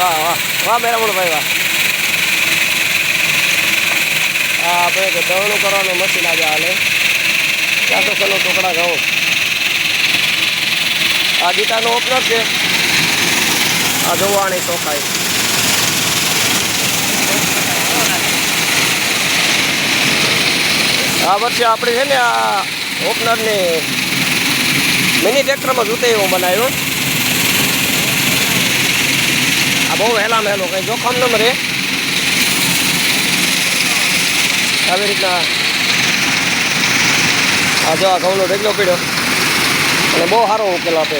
વાહ વાહ વાહ મેરામણભાઈ વાહ. હા આપણે દવણું કરવાનું મશીન આજે હાલે 400 ટુકડા ઘઉં. આ ગીતાનો ઓપનર છે. આ જોવાની ચોખાઈ આ વર્ષે આપણે છે ને આ ઓપનરની મિની ટ્રેક્ટરમાં જૂતે એવું બનાવ્યું. આ બહુ વહેલા વહેલો કંઈ જોખમ ન રહે આવી રીતના. આ જો આ ઘઉંનો ઢગલો પડ્યો અને બહુ સારો ઉકેલ આપે.